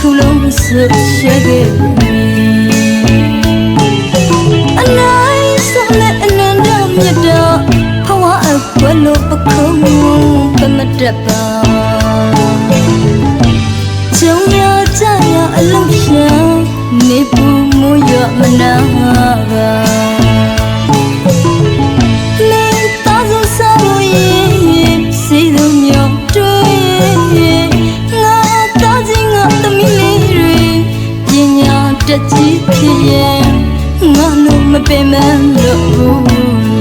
ခုလုံးဆွရှဲခဲ့အနိုင်ဆုံးနဲ့အနန္တမြတ်တာဘဝအကွယ်လို့ပခုံးကမတတ်ပါကျုံရကြရအလုံးရှာနေပူမိုးရမနာပါတက်ကြီးဖြစ်ရဲ့ငါလို့မပင်မလို့ဘူး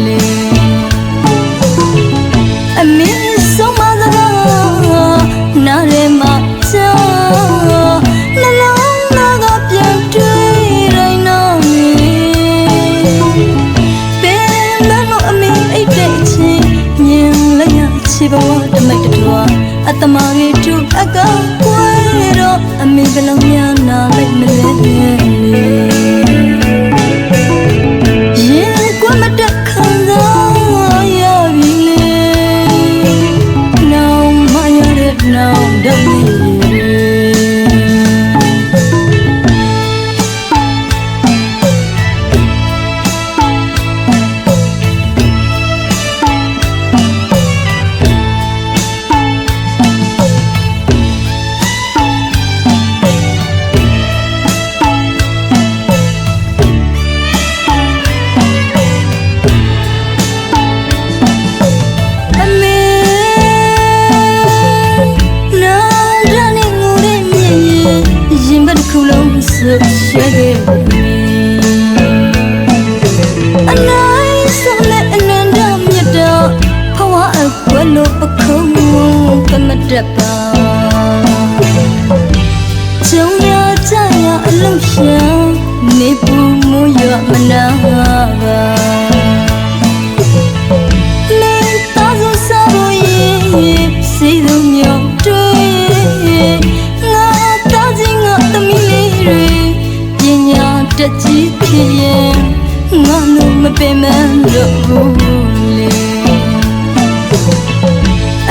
လေအမေဆုံးမစကားနားရဲမှာကြောက်နှလုံးသားကပြန်တွေ့တိုင်းတော့မေပင်မလို့အမေအိတ်တဲ့ချင်းမြင်လိုက်ရချီဘဝတမိတ်တော်အတမာရီတူအကောက်ကွယ်တော့အမေဘလုံးများနာလိုက်မလဲဆွရှဲခဲ့အနိုင်ဆုံးနဲ့အနန္တမြတ်တာဘဝအကွယ်လို့ပခုံးကမတတ်ပါကျုံရကြရအလုံးရှာနေပူမိုးရမနာပါနေသားစုစားဖို့ရေးစီသူမျိုးတွေ့ငါသားချင်းငါသမီးလေးတွေတက်ကြီးဖြစ်ရဲ့ငါလို့မပင်မလို့ဘူးလေ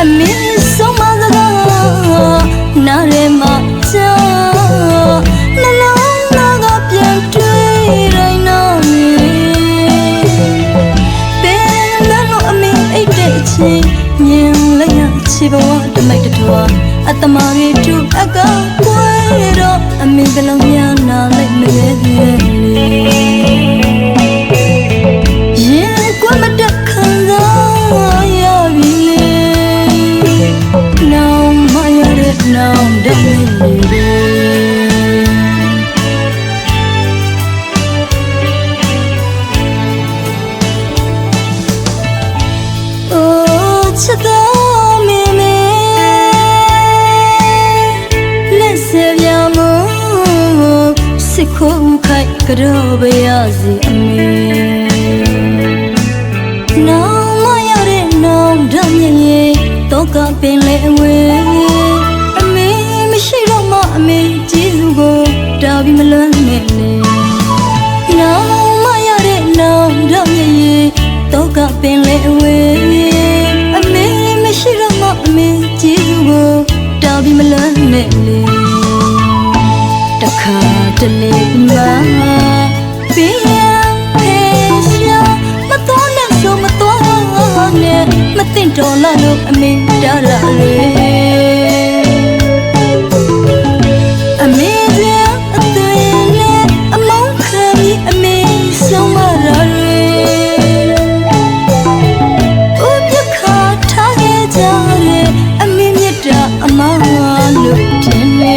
အမေဆုံးမစကားနားရဲမှာကြောက်နှလုံးသားကပြန်တွေ့တိုင်းတော့မေပင်မလို့အမေအိတ်တဲ့ချင်းမြင်လိုက်ရချီဘဝတမိတ်တော်အတမာရီတူအကောက်ကွယ်တော့အမေဘလုံးများနာလိုက်မလဲရင်ကွမတခံစားရပြီလေနောင်မရတဲ့နောင်တဲ့လေအိုးချစ်တော်မေမေလက်စပြမစစ်ခိုးခိုက်ကြောပါရစေအမေနောင်မရတဲ့နောင်ဓာတ်မြင်ရင်တော့ကပင်လေဝေအမေမရှိတော့မှအမေကျေးဇူးကိုတာပြီးမလွမ်းနဲ့လေနောင်မရတဲ့နောင်ဓာတ်မြင်ရင်တော့ကပင်လေဝေအမေမရှိတော့မှအမေကျေးဇူးကိုတာပြီးမလွမ်းနဲ့လေတခါတလေမှာပြန်ဖေးရှာမတော်နဲ့ဆိုမတော်နဲ့မသိတော်လာလို့အမေတားလာလေအမေကအသွင်နဲ့အမောင်းခံပြီးအမေဆုံးမရလေဥပခါထားခဲ့ကြတယ်အမေမြတ်တာအမလို့ထင်နေ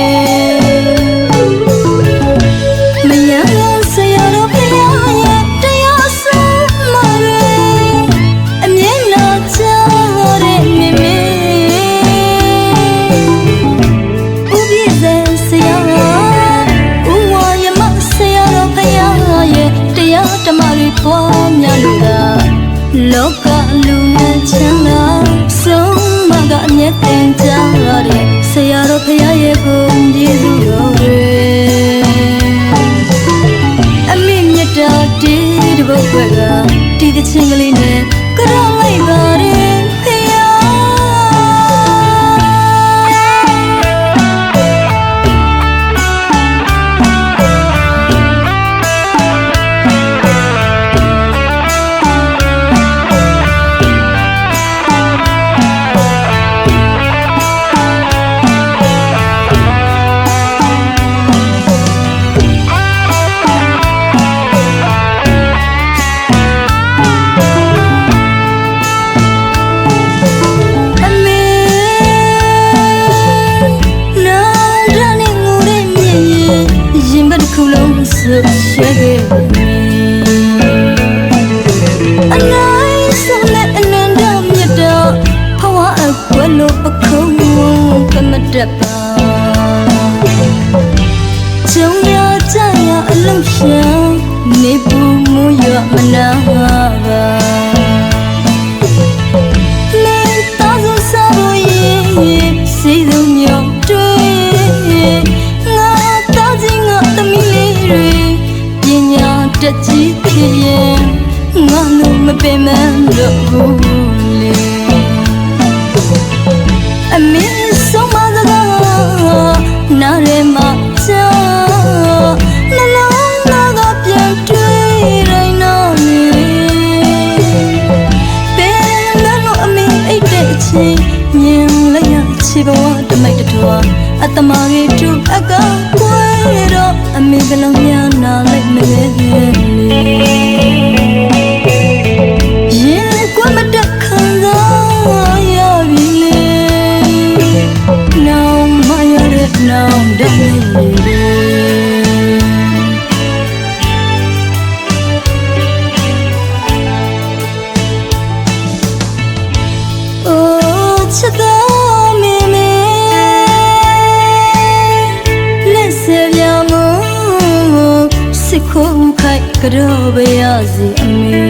ဆိုရှက်ခဲ့ပြီအနိုင်ဆုံးနဲ့အနန္တမြတ်တော်ဘဝအကွယ်လို့ပခုံးကမတတ်ပါကျုံရကြရအလုံးရှောင်းနေပူမှုရမနာပါလေတောင်းဆိုစားဖို့ရေးစီသူမျိုးတွေ့ငါတောင်းခြင်းငါသမီးလေးတွေပညာတတ်ကြီးဖြစ်ရင်ငါလို့မပင်မလို့ဘူးလေအမေဆုံးမစကားနားရဲမှာကြာနှလုံးသားကပြန်တွေ့တိုင်းတော့နေပင်မလို့အမေအိတ်တဲ့အချိန်မြင်လိုက်ရချီဘဝတမိတ်တထွားအတမကြီးသူအကောင်ကွယ်တော့အမေကလုံးများနာလိုက်မလဲရင်ကွယ်မတတ်ခံစားရပြီလေနောင်မရတဲ့နောင်တည်းနေချစ်တော်မင်းမေလက်စပြမို့စစ်ခိုးခိုက်ကြောပါရစေအမေ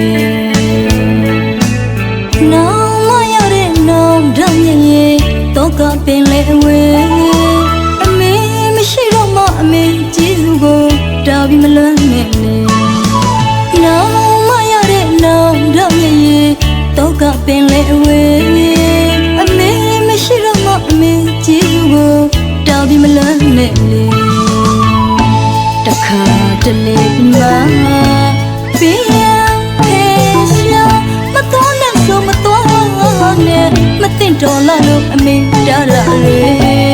နောင်မရတဲ့နောင်တမ်းရဲ့တော့ကပင်လေဝဲအမေမရှိတော့မှအမေကျေးဇူးကိုတာပြီးမလွမ်းနဲ့လေနောင်မရတဲ့နောင်တမ်းရဲ့တော့ကပင်လေဝဲအမေမရှိတော့မှအမေကျေးဇူးကိုတာပြီးမလွမ်းနဲ့လေတခါတလေမှာပေးရဖေးရှာမတော်နဲ့ဆိုမတော်နဲ့မသိတော်လာလို့အမေတားလာလေ